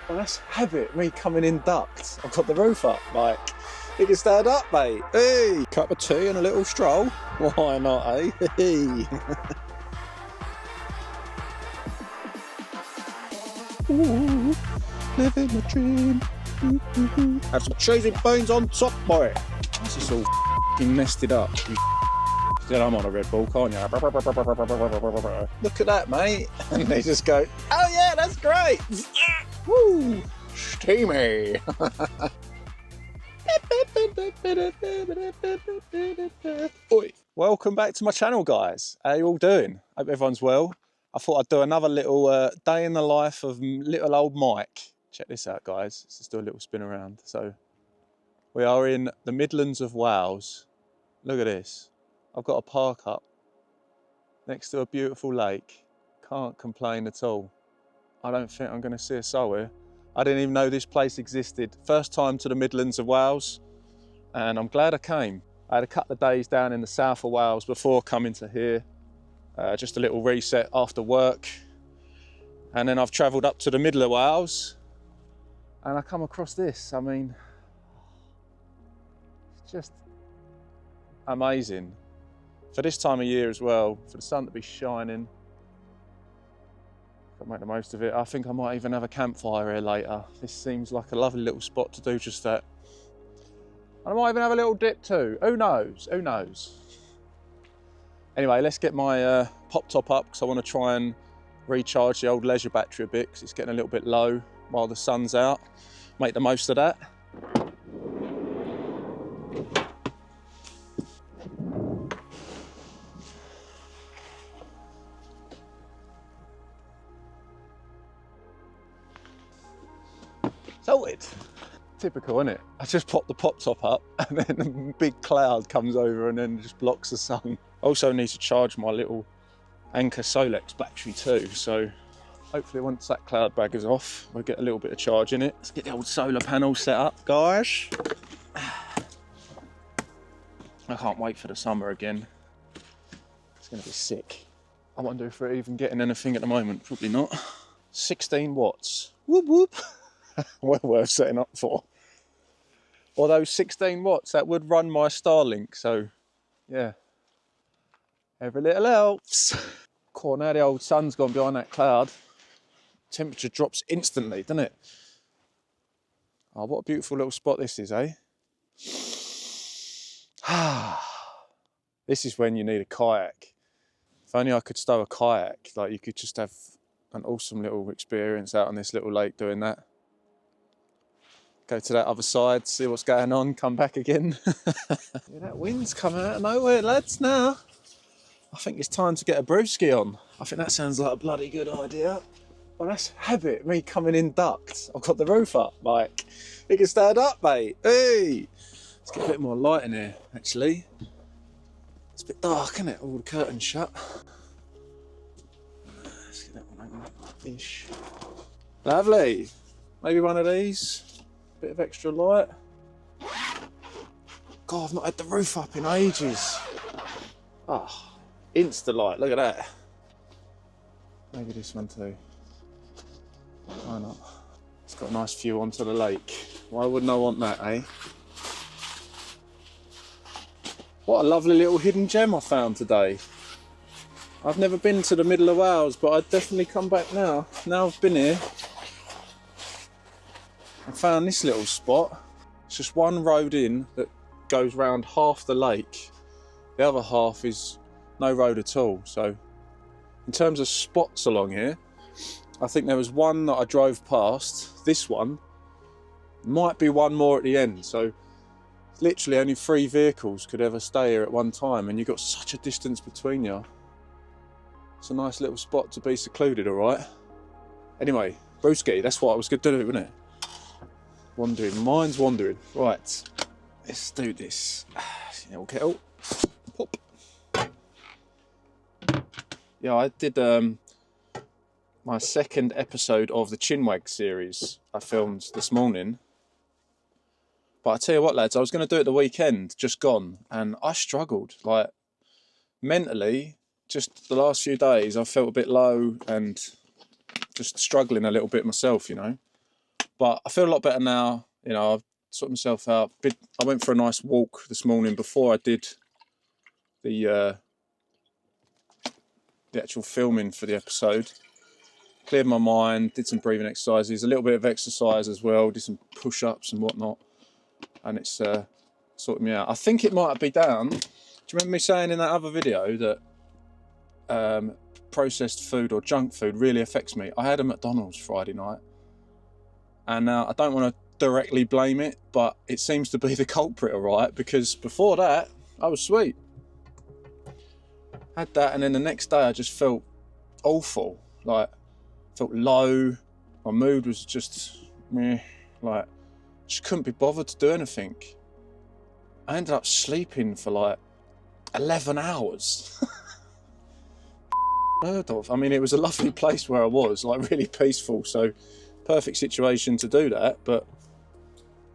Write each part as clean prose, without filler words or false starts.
Well, that's habit, me coming in ducked. I've got the roof up, like, you can stand up, mate. Hey, cup of tea and a little stroll. Why not, eh? Hey. Ooh, living the dream. Have some cheese and beans on top, boy. This is all f***ing nested up. Still, I'm on a Red Bull, can't you? Look at that, mate. And they just go, oh yeah, that's great. Woo, steamy. Oi. Welcome back to my channel, guys. How you all doing? Hope everyone's well. I thought I'd do another little day in the life of little old Mike. Check this out, guys. Let's just do a little spin around. So we are in the Midlands of Wales. Look at this. I've got a park up next to a beautiful lake. Can't complain at all. I don't think I'm going to see a soul here. I didn't even know this place existed. First time to the Midlands of Wales, and I'm glad I came. I had a couple of days down in the south of Wales before coming to here. Just a little reset after work. And then I've travelled up to the middle of Wales, and I come across this. I mean, it's just amazing. For this time of year as well, for the sun to be shining. Got to make the most of it. I think I might even have a campfire here later. This seems like a lovely little spot to do just that. And I might even have a little dip too. Who knows? Who knows? Anyway, let's get my pop top up because I want to try and recharge the old leisure battery a bit because it's getting a little bit low while the sun's out. Make the most of that. Sorted. Typical, isn't it? I just pop the pop top up and then a big cloud comes over and then just blocks the sun. Also need to charge my little Anker Solex battery too, so hopefully once that cloud bag is off, we'll get a little bit of charge in it. Let's get the old solar panel set up, guys. I can't wait for the summer again. It's gonna be sick. I wonder if we're even getting anything at the moment. Probably not. 16 watts. Whoop whoop. Well worth setting up for. Although 16 watts, that would run my Starlink, so yeah. Every little helps. Cool, now the old sun's gone behind that cloud. Temperature drops instantly, doesn't it? Oh, what a beautiful little spot this is, eh? This is when you need a kayak. If only I could stow a kayak, like you could just have an awesome little experience out on this little lake doing that. Go to that other side, see what's going on, come back again. Yeah, that wind's coming out of nowhere, lads, now. I think it's time to get a brewski on. I think that sounds like a bloody good idea. Well, that's habit, me coming in ducked. I've got the roof up, like, you can stand up, mate. Hey! Let's get a bit more light in here, actually. It's a bit dark, isn't it? All the curtains shut. Let's get that one open-ish. Lovely. Maybe one of these. Bit of extra light. God, I've not had the roof up in ages. Oh, insta light, look at that. Maybe this one too. Why not? It's got a nice view onto the lake. Why wouldn't I want that, eh? What a lovely little hidden gem I found today. I've never been to the middle of Wales, but I'd definitely come back now. Now I've been here. I found this little spot. It's just one road in that goes round half the lake. The other half is no road at all. So in terms of spots along here, I think there was one that I drove past. This one might be one more at the end. So literally only 3 vehicles could ever stay here at one time, and you've got such a distance between you. It's a nice little spot to be secluded, all right? Anyway, brewski, that's what I was going to do, wasn't it? Wandering, mind's wandering. Right, let's do this. Little kettle. Pop. Yeah, I did my second episode of the Chinwag series I filmed this morning. But I tell you what, lads, I was going to do it the weekend, just gone, and I struggled. Like, mentally, just the last few days, I felt a bit low and just struggling a little bit myself, you know. But I feel a lot better now. You know, I've sorted myself out. I went for a nice walk this morning before I did the actual filming for the episode. Cleared my mind, did some breathing exercises, a little bit of exercise as well, did some push-ups and whatnot, and it's sorted me out. I think it might be down. Do you remember me saying in that other video that processed food or junk food really affects me? I had a McDonald's Friday night, and I don't want to directly blame it, but it seems to be the culprit, all right, because before that, I was sweet. Had that, and then the next day I just felt awful, like, felt low, my mood was just meh, like, just couldn't be bothered to do anything. I ended up sleeping for like 11 hours. Heard of. I mean, it was a lovely place where I was, like really peaceful, so perfect situation to do that, but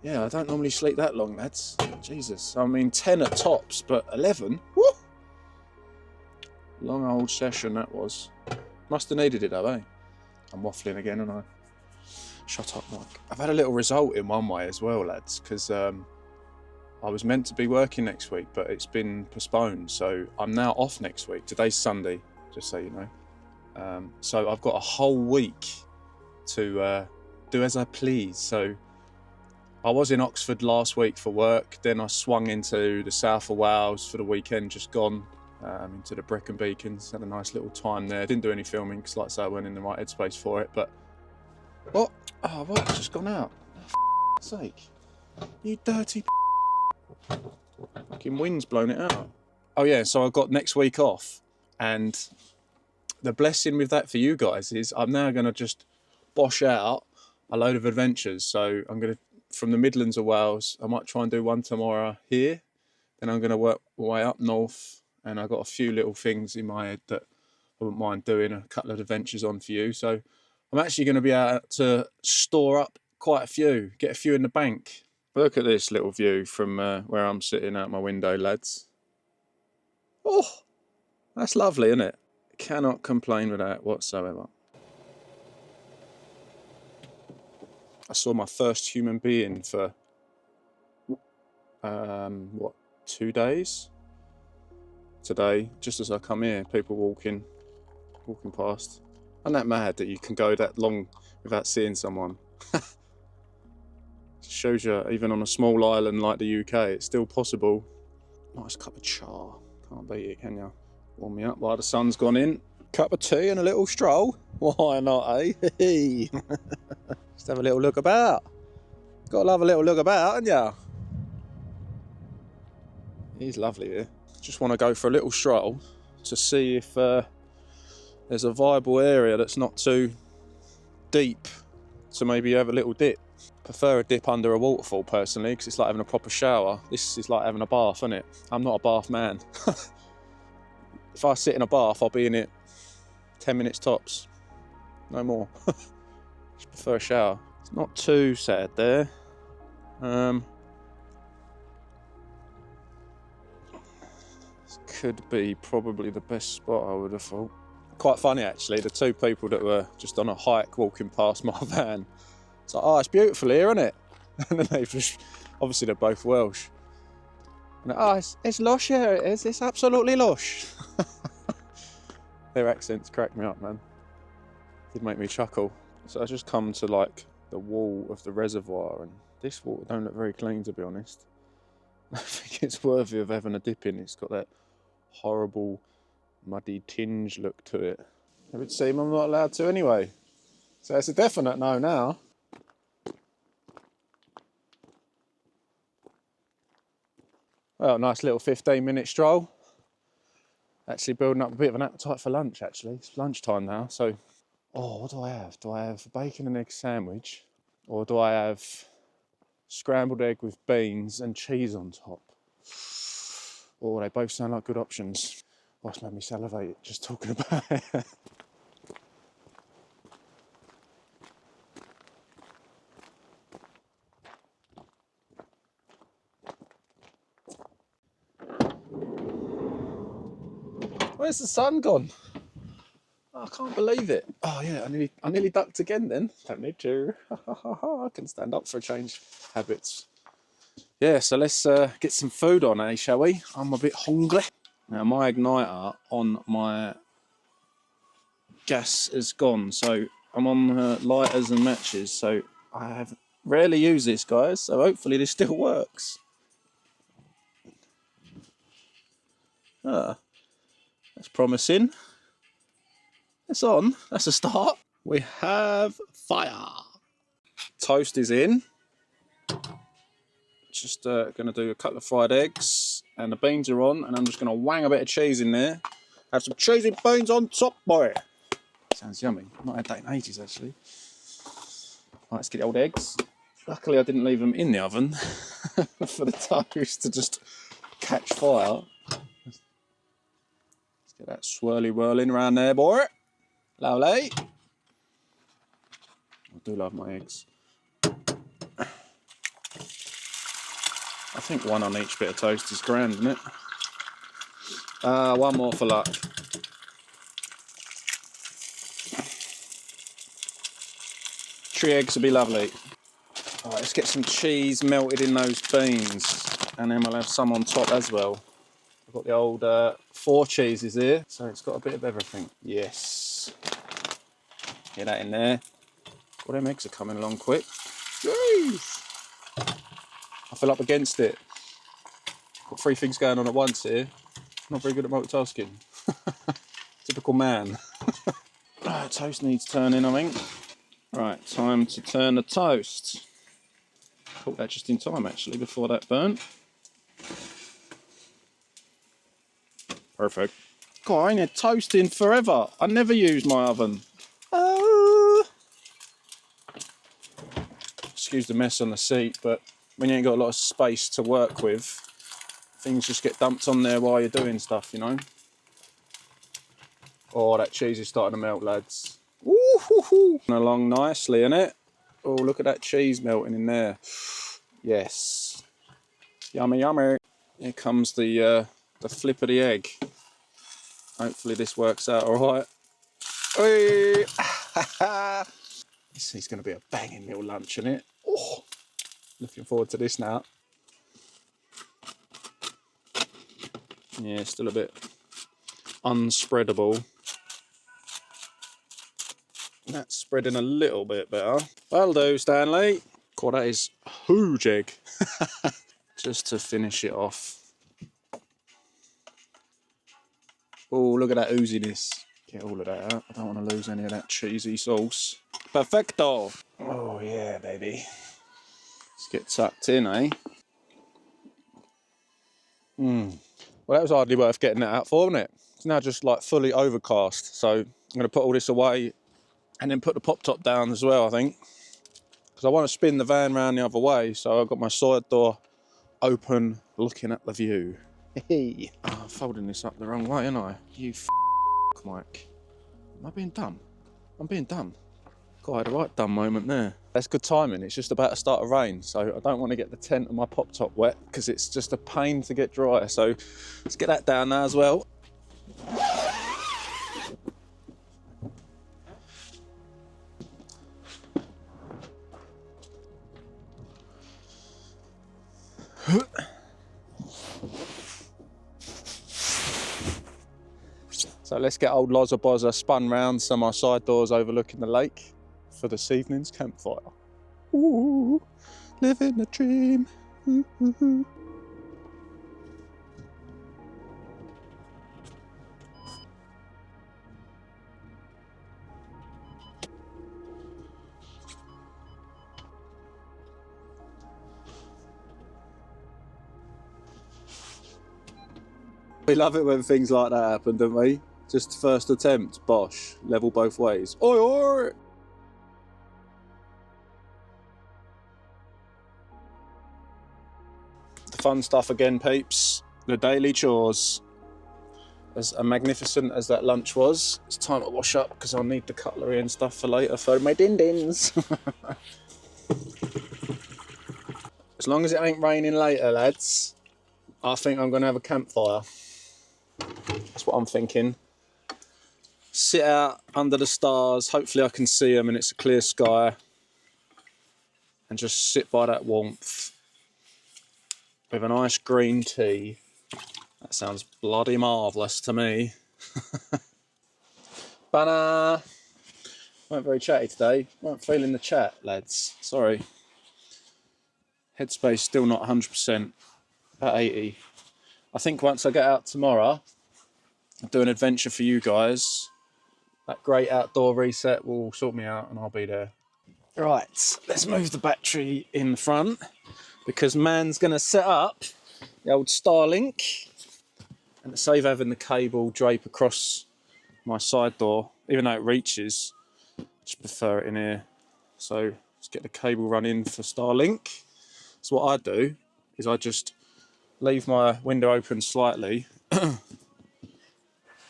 yeah, I don't normally sleep that long, lads. Jesus, I mean 10 at tops, but 11? Woo! Long old session that was. Must have needed it though, eh? I'm waffling again, and I shut up, Mike. I've had a little result in one way as well, lads, because I was meant to be working next week, but it's been postponed, so I'm now off next week. Today's Sunday, just so you know. So I've got a whole week to do as I please. So I was in Oxford last week for work, then I swung into the south of Wales for the weekend, just gone. Into the Brecon Beacons, had a nice little time there. Didn't do any filming because, like I say, I weren't in the right headspace for it. But what? Oh, what? It's just gone out. Oh, for sake! You dirty. Fucking wind's blown it out. Oh yeah, so I've got next week off, and the blessing with that for you guys is I'm now going to just bosh out a load of adventures. So I'm going to, from the Midlands of Wales, I might try and do one tomorrow here. Then I'm going to work my way up north. And I've got a few little things in my head that I wouldn't mind doing a couple of adventures on for you. So I'm actually going to be able to store up quite a few, get a few in the bank. Look at this little view from where I'm sitting out my window, lads. Oh, that's lovely, isn't it? Cannot complain with that whatsoever. I saw my first human being for, 2 days? Today, just as I come here, people walking past. I'm that mad that you can go that long without seeing someone. Shows you, even on a small island like the UK, it's still possible. Nice cup of char. Can't beat it, can you? Warm me up while the sun's gone in. Cup of tea and a little stroll. Why not, eh? Just have a little look about. Gotta love a little look about, haven't ya? He's lovely here. Just want to go for a little stroll to see if there's a viable area that's not too deep to maybe have a little dip. Prefer a dip under a waterfall personally, because it's like having a proper shower. This is like having a bath, isn't it? I'm not a bath man. If I sit in a bath, I'll be in it 10 minutes tops, no more. Just prefer a shower. It's not too sad there. Could be probably the best spot, I would have thought. Quite funny actually, the two people that were just on a hike walking past my van. It's like, oh, it's beautiful here, isn't it? And then they've just, obviously they're both Welsh. And oh, it's lush here, it is. It's absolutely lush. Their accents crack me up, man. Did make me chuckle. So I just come to like the wall of the reservoir, and this water don't look very clean, to be honest. I think it's worthy of having a dip in. It's got that horrible muddy tinge look to it. It would seem I'm not allowed to anyway. So it's a definite no now. Well, nice little 15-minute stroll. Actually building up a bit of an appetite for lunch actually. It's lunchtime now, so... Oh, what do I have? Do I have a bacon and egg sandwich? Or do I have scrambled egg with beans and cheese on top? Oh, they both sound like good options. Oh, it's made me salivate just talking about it. Where's the sun gone? Oh, I can't believe it. Oh yeah, I nearly ducked again then. Don't need to. I can stand up for a change. Habits. Yeah, so let's get some food on, eh, shall we? I'm a bit hungry. Now my igniter on my gas is gone, so I'm on lighters and matches, so I have rarely used this, guys, so hopefully this still works. Ah, that's promising. It's on. That's a start. We have fire. Toast is in. Just going to do a couple of fried eggs, and the beans are on, and I'm just going to wang a bit of cheese in there. Have some cheesy beans on top, boy. Sounds yummy. Not had that in ages, actually. Right, let's get the old eggs. Luckily, I didn't leave them in the oven for the toast to just catch fire. Let's get that swirly whirling around there, boy. Lovely. I do love my eggs. I think one on each bit of toast is grand, isn't it? One more for luck. 3 eggs would be lovely. Alright, let's get some cheese melted in those beans, and then we'll have some on top as well. I've got the old 4 cheeses here, so it's got a bit of everything. Yes. Get that in there. Well, them eggs are coming along quick. Jeez. I feel up against it. Got 3 things going on at once here. Not very good at multitasking. Typical man. Right, toast needs turning, I think. Right, time to turn the toast. Caught that just in time, actually, before that burnt. Perfect. God, I ain't had toast in forever. I never use my oven. Excuse the mess on the seat, but when you ain't got a lot of space to work with, things just get dumped on there while you're doing stuff, you know. Oh, that cheese is starting to melt, lads. Woo-hoo-hoo. Along nicely, innit? Oh, look at that cheese melting in there. Yes. Yummy, yummy. Here comes the flip of the egg. Hopefully this works out all right. This is going to be a banging little lunch, isn't it? Oh, looking forward to this now. Yeah, still a bit unspreadable. That's spreading a little bit better. That'll do, Stanley. God, that is a huge egg. Just to finish it off. Oh, look at that ooziness. Get all of that out. I don't want to lose any of that cheesy sauce. Perfecto. Oh, yeah, baby. Let's get tucked in, eh? Well, that was hardly worth getting that out for, wasn't it? It's now just like fully overcast. So I'm going to put all this away and then put the pop top down as well, I think. Because I want to spin the van round the other way. So I've got my side door open, looking at the view. Hey. Oh, I'm folding this up the wrong way, aren't I? You Mike. Am I being dumb? I'm being dumb. God, I had a right dumb moment there. That's good timing. It's just about to start to rain, so I don't want to get the tent and my pop top wet because it's just a pain to get dry. So let's get that down now as well. So let's get old Loza Bozza spun round so my side doors overlooking the lake for this evening's campfire. Ooh, living a dream. Ooh, ooh, ooh. We love it when things like that happen, don't we? Just first attempt, bosh, level both ways. Oi, oi! The fun stuff again, peeps. The daily chores. As magnificent as that lunch was, it's time to wash up because I'll need the cutlery and stuff for later for my din-dins. As long as it ain't raining later, lads, I think I'm going to have a campfire. That's what I'm thinking. sit out under the stars. Hopefully I can see them and it's a clear sky. And just sit by that warmth with a nice green tea. That sounds bloody marvellous to me. Banner! Weren't very chatty today. Weren't feeling the chat, lads. Sorry. Headspace still not 100%. About 80. I think once I get out tomorrow, I'll do an adventure for you guys. That great outdoor reset will sort me out and I'll be there. Right, let's move the battery in the front because man's going to set up the old Starlink, and to save having the cable drape across my side door, even though it reaches, I just prefer it in here. So let's get the cable run in for Starlink. So what I do is I just leave my window open slightly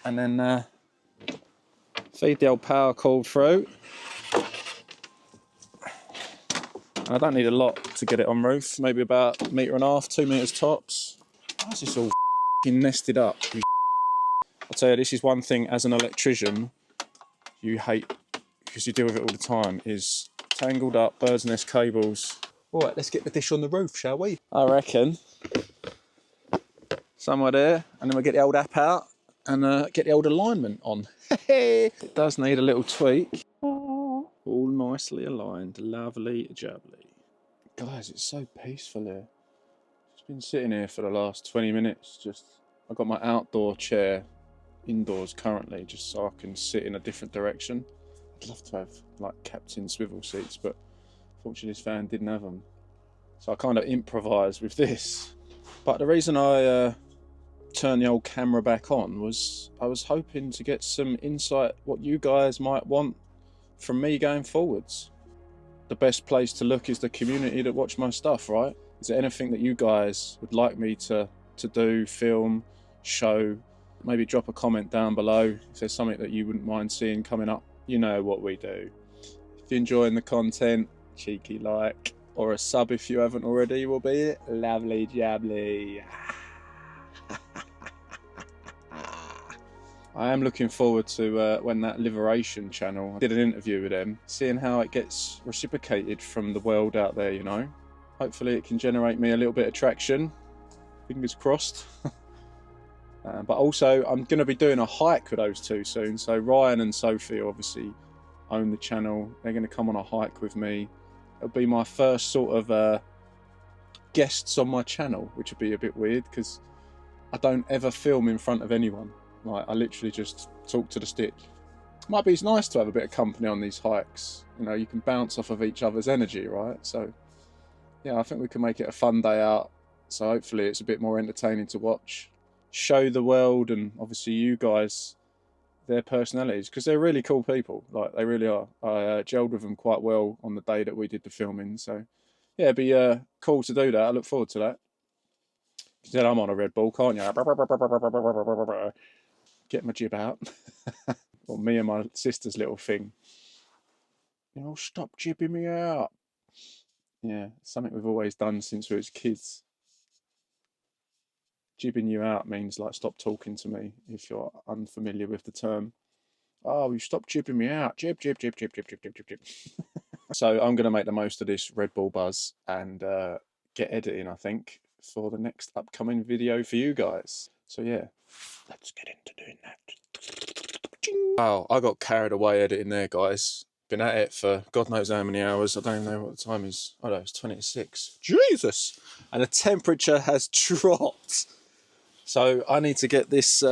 and then feed the old power cord through. I don't need a lot to get it on roof, maybe about 1.5 meters, 2 meters tops. Why is this all nested up? I'll tell you, this is one thing as an electrician you hate, because you deal with it all the time, is tangled up bird's nest cables. All right, let's get the dish on the roof, shall we? I reckon. Somewhere there, and then we'll get the old app out and get the old alignment on. It does need a little tweak. All nicely aligned, lovely jubbly. Guys, it's so peaceful here. Just been sitting here for the last 20 minutes. I've got my outdoor chair indoors currently, just so I can sit in a different direction. I'd love to have like captain swivel seats, but fortunately this van didn't have them. So I kind of improvised with this. But the reason I turned the old camera back on was I was hoping to get some insight what you guys might want from me going forwards. The best place to look is the community that watch my stuff, right? Is there anything that you guys would like me to do, film, show? Maybe drop a comment down below if there's something that you wouldn't mind seeing coming up. You know what we do. If you're enjoying the content, cheeky like, or a sub if you haven't already will be lovely jabbly. I am looking forward to when that Liberation channel, I did an interview with them, seeing how it gets reciprocated from the world out there, you know. Hopefully it can generate me a little bit of traction, fingers crossed. But also I'm going to be doing a hike with those two soon, so Ryan and Sophie obviously own the channel. They're going to come on a hike with me. It'll be my first sort of guests on my channel, which would be a bit weird because I don't ever film in front of anyone. Like, I literally just talk to the stick. Might be nice to have a bit of company on these hikes. You know, you can bounce off of each other's energy, right? So, yeah, I think we can make it a fun day out. So hopefully it's a bit more entertaining to watch. Show the world and obviously you guys their personalities, because they're really cool people. Like, they really are. I gelled with them quite well on the day that we did the filming. So, yeah, it'd be cool to do that. I look forward to that. You said I'm on a Red Bull, can't you? Get my jib out. Or me and my sister's little thing. You know, stop jibbing me out. Yeah, something we've always done since we was kids. Jibbing you out means like stop talking to me, if you're unfamiliar with the term. Oh, you stop jibbing me out. Jib, jib, jib, jib, jib, jib, jib, jib, jib. So I'm going to make the most of this Red Bull buzz and get editing, I think, for the next upcoming video for you guys. So yeah, let's get into doing that. Wow, I got carried away editing there, guys. Been at it for God knows how many hours. I don't even know what the time is. Oh no, it's 26. Jesus! And the temperature has dropped. So I need to get this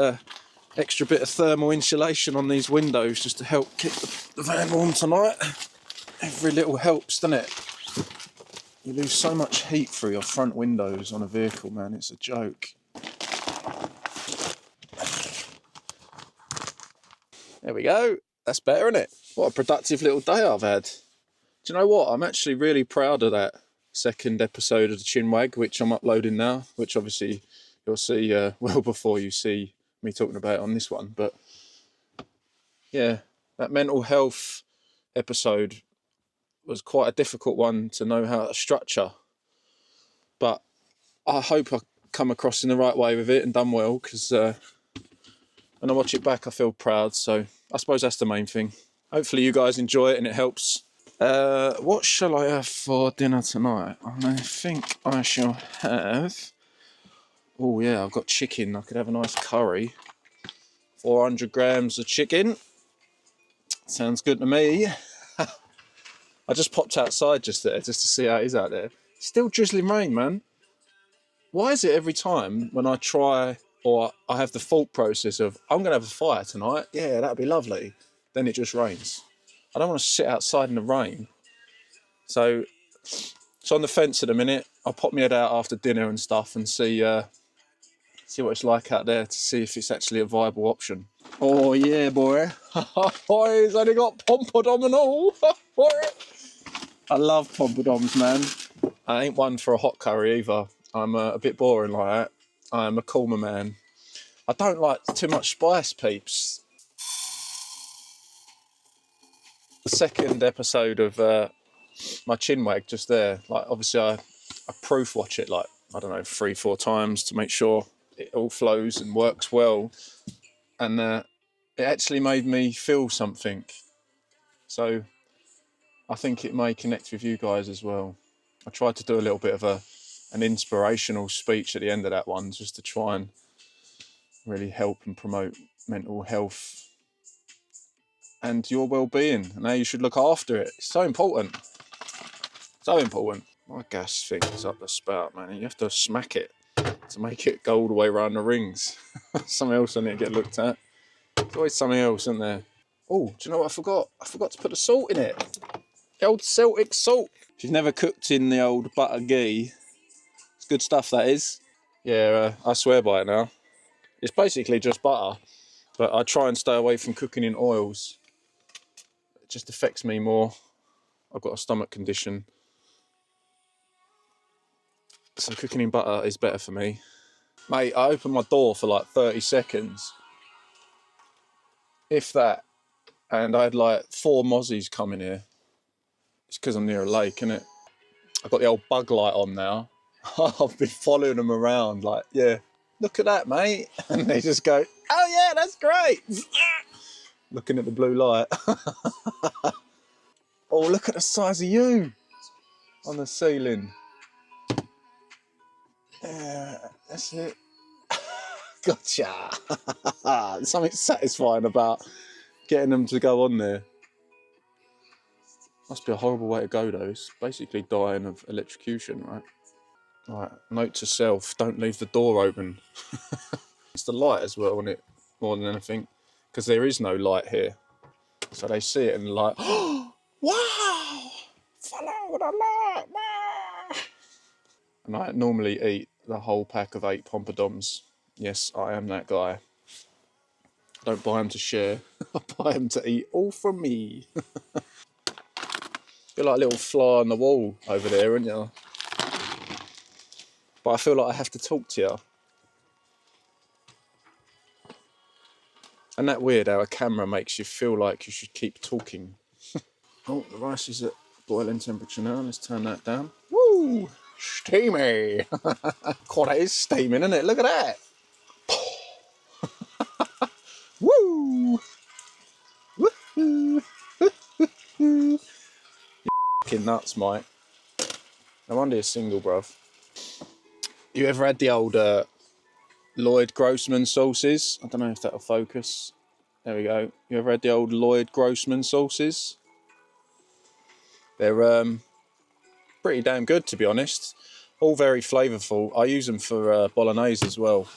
extra bit of thermal insulation on these windows just to help keep the van warm tonight. Every little helps, doesn't it? You lose so much heat through your front windows on a vehicle, man. It's a joke. There we go. That's better, isn't it? What a productive little day I've had. Do you know what? I'm actually really proud of that second episode of the Chinwag, which I'm uploading now, which obviously you'll see well before you see me talking about it on this one. But yeah, that mental health episode was quite a difficult one to know how to structure. But I hope I come across in the right way with it and done well, because when I watch it back I feel proud. So I suppose that's the main thing. Hopefully you guys enjoy it and it helps. What shall I have for dinner tonight? I think I shall have... Oh yeah, I've got chicken. I could have a nice curry. 400 grams of chicken. Sounds good to me. I just popped outside just there, just to see how it is out there. Still drizzling rain, man. Why is it every time when I try, or I have the thought process of, I'm going to have a fire tonight, yeah, that'd be lovely, then it just rains. I don't want to sit outside in the rain. So it's on the fence at the minute. I'll pop my head out after dinner and stuff and see what it's like out there, to see if it's actually a viable option. Oh yeah, boy. Boy, he's only got pompadour and all. Boy. I love pompadums, man. I ain't one for a hot curry either. I'm a bit boring like that. I'm a calmer man. I don't like too much spice, peeps. The second episode of my chin wag just there. Like, obviously I proof watch it like, I don't know, 3-4 times to make sure it all flows and works well. And it actually made me feel something. So I think it may connect with you guys as well. I tried to do a little bit of an inspirational speech at the end of that one, just to try and really help and promote mental health and your well-being, and how you should look after it. It's so important. So important. My gas thing is up the spout, man. You have to smack it to make it go all the way around the rings. Something else I need to get looked at. There's always something else, isn't there? Oh, do you know what I forgot? I forgot to put the salt in it. The old Celtic salt. If you've never cooked in the old butter ghee, it's good stuff, that is. Yeah, I swear by it now. It's basically just butter, but I try and stay away from cooking in oils. It just affects me more. I've got a stomach condition, so cooking in butter is better for me. Mate, I opened my door for like 30 seconds, if that, and I had like 4 mozzies come in here. It's because I'm near a lake, innit? I've got the old bug light on now. I've been following them around like, yeah, look at that, mate. And they just go, oh yeah, that's great. Looking at the blue light. Oh, look at the size of you on the ceiling. Yeah, that's it. Gotcha. Something satisfying about getting them to go on there. Must be a horrible way to go though. It's basically dying of electrocution, right? Right, note to self, don't leave the door open. It's the light as well, isn't it? More than anything. Because there is no light here. So they see it and they're like, oh, wow! Follow the light! Wow! And I normally eat the whole pack of 8 pompadums. Yes, I am that guy. I don't buy them to share. I buy them to eat all from me. You're like a little fly on the wall over there, aren't you? But I feel like I have to talk to you. And that weird how a camera makes you feel like you should keep talking. Oh, the rice is at boiling temperature now. Let's turn that down. Woo! Steamy! God, it is steaming, isn't it? Look at that! Woo! Woohoo! You're f***ing nuts, Mike. No wonder you're single, bruv. You ever had the old Lloyd Grossman sauces? I don't know if that'll focus. There we go. You ever had the old Lloyd Grossman sauces? They're pretty damn good, to be honest. All very flavourful. I use them for bolognese as well.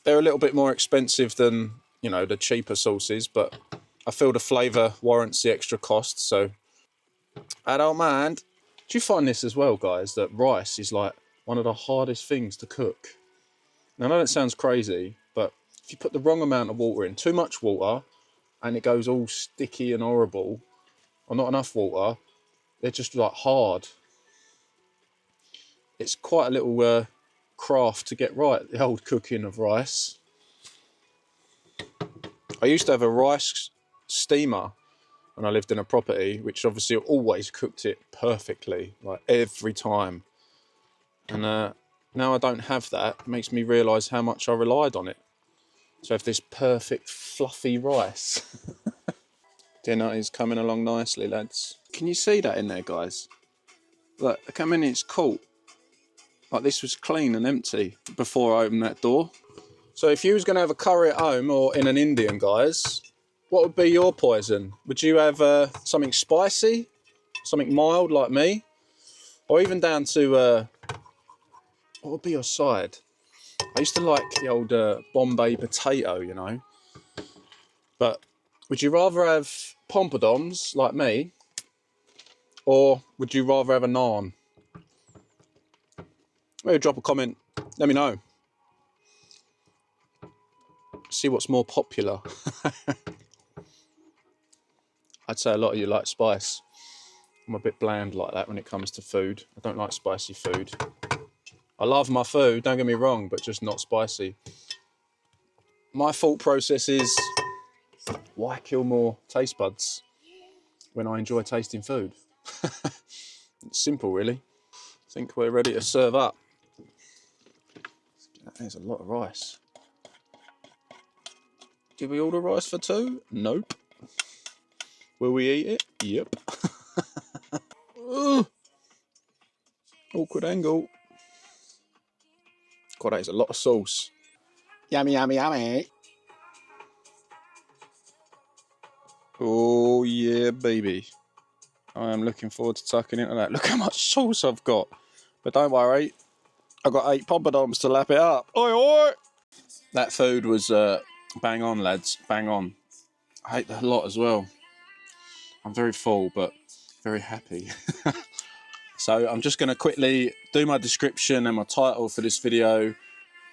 They're a little bit more expensive than, you know, the cheaper sauces, but I feel the flavour warrants the extra cost, so I don't mind. Do you find this as well, guys, that rice is like one of the hardest things to cook? Now, I know that sounds crazy, but if you put the wrong amount of water in, too much water, and it goes all sticky and horrible, or not enough water, they're just like hard. It's quite a little craft to get right, the old cooking of rice. I used to have a rice steamer when I lived in a property, which obviously always cooked it perfectly, like every time. And now I don't have that. It makes me realise how much I relied on it. So I have this perfect fluffy rice. Dinner is coming along nicely, lads. Can you see that in there, guys? Look how many it's caught. Like, this was clean and empty before I opened that door. So if you was going to have a curry at home or in an Indian, guys, what would be your poison? Would you have something spicy, something mild like me, or even down to what would be your side? I used to like the old Bombay potato, you know. But would you rather have pompadons like me, or would you rather have a naan? Maybe drop a comment. Let me know. See what's more popular. I'd say a lot of you like spice. I'm a bit bland like that when it comes to food. I don't like spicy food. I love my food, don't get me wrong, but just not spicy. My thought process is, why kill more taste buds when I enjoy tasting food? It's simple, really. I think we're ready to serve up. There's a lot of rice. Did we order rice for two? Nope. Will we eat it? Yep. Awkward angle. God, that is a lot of sauce. Yummy, yummy, yummy. Oh, yeah, baby. I am looking forward to tucking into that. Look how much sauce I've got. But don't worry, I've got 8 poppadoms to lap it up. Oi, oi! That food was bang on, lads. Bang on. I ate that a lot as well. I'm very full, but very happy. So I'm just going to quickly do my description and my title for this video.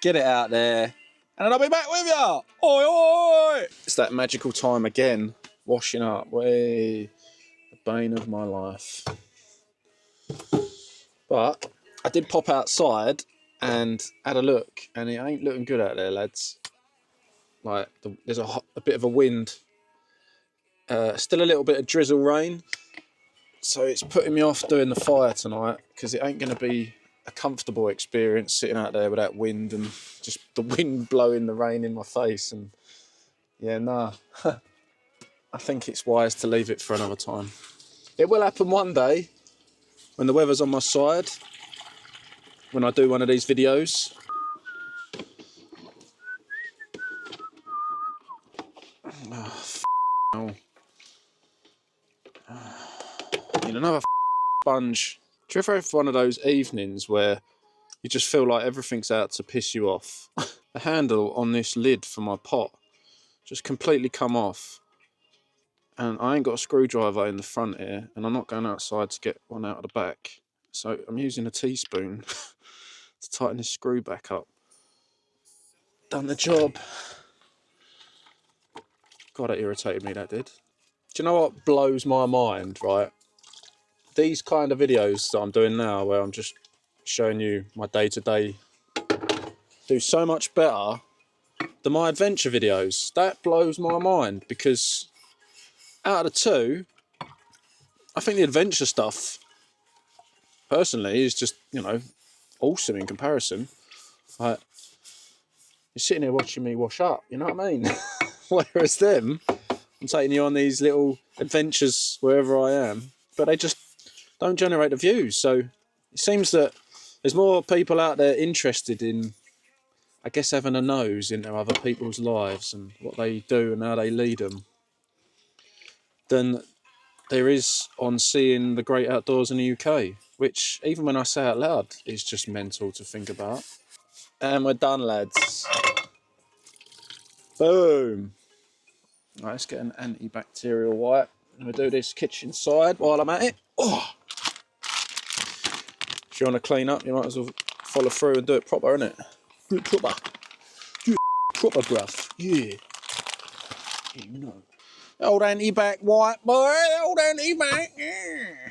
Get it out there. And then I'll be back with you. Oi, oi! It's that magical time again. Washing up. Way. The bane of my life. But I did pop outside and had a look, and it ain't looking good out there, lads. Like, there's a bit of a wind. Still a little bit of drizzle rain. So it's putting me off doing the fire tonight, because it ain't going to be a comfortable experience sitting out there with that wind and just the wind blowing the rain in my face. And yeah, nah. I think it's wise to leave it for another time. It will happen one day when the weather's on my side, when I do one of these videos. Oh, need another sponge. Do you ever have one of those evenings where you just feel like everything's out to piss you off? The handle on this lid for my pot just completely come off, and I ain't got a screwdriver in the front here, and I'm not going outside to get one out of the back, so I'm using a teaspoon to tighten this screw back up. Done the job. God, that irritated me, that did. Do you know what blows my mind, right? These kind of videos that I'm doing now, where I'm just showing you my day-to-day, do so much better than my adventure videos. That blows my mind, because out of the two, I think the adventure stuff, personally, is just, you know, awesome in comparison. Like, you're sitting here watching me wash up, you know what I mean? Whereas them, I'm taking you on these little adventures wherever I am, but they just don't generate the views. So it seems that there's more people out there interested in, I guess, having a nose into other people's lives and what they do and how they lead them, than there is on seeing the great outdoors in the UK, which, even when I say out loud, is just mental to think about. And we're done, lads. Boom. Right, let's get an antibacterial wipe. I'm going to do this kitchen side while I'm at it. Oh. If you want to clean up, you might as well follow through and do it proper, innit? Do it proper. Do it proper, bruv. Yeah. Yeah, you know. Old anti-bac wipe, boy. Old anti-bac. Yeah.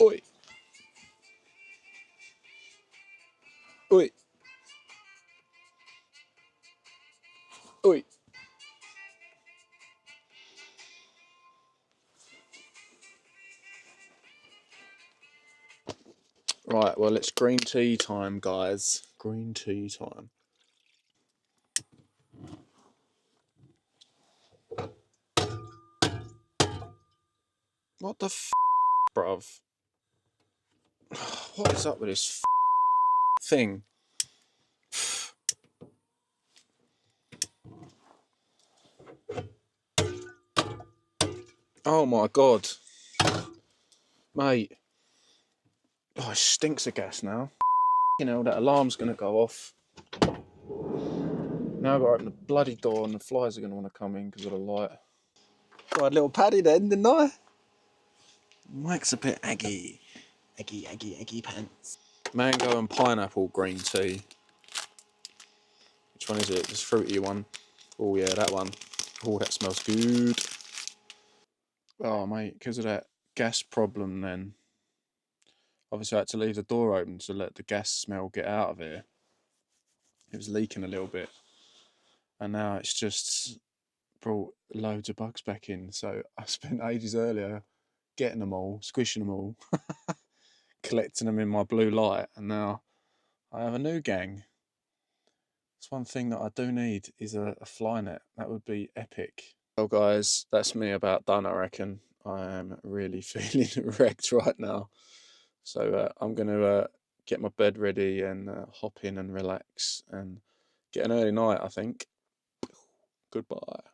Oi. Oi. Oi. Right, well, it's green tea time, guys. Green tea time. What the bruv? What is up with this thing? Oh my god. Mate. Oh, it stinks of gas now. You know, that alarm's going to go off. Now I've got to open the bloody door and the flies are going to want to come in because of the light. Got a little paddy then, didn't I? Mike's a bit aggy. Aggy pants. Mango and pineapple green tea. Which one is it? This fruity one. Oh yeah, that one. Oh, that smells good. Oh mate, because of that gas problem then. Obviously I had to leave the door open to let the gas smell get out of here. It was leaking a little bit. And now it's just brought loads of bugs back in. So I spent ages earlier getting them all, squishing them all, collecting them in my blue light, and now I have a new gang. It's one thing that I do need is a fly net. That would be epic. Well guys, that's me about done, I reckon. I am really feeling wrecked right now. So I'm going to get my bed ready and hop in and relax and get an early night, I think. Goodbye.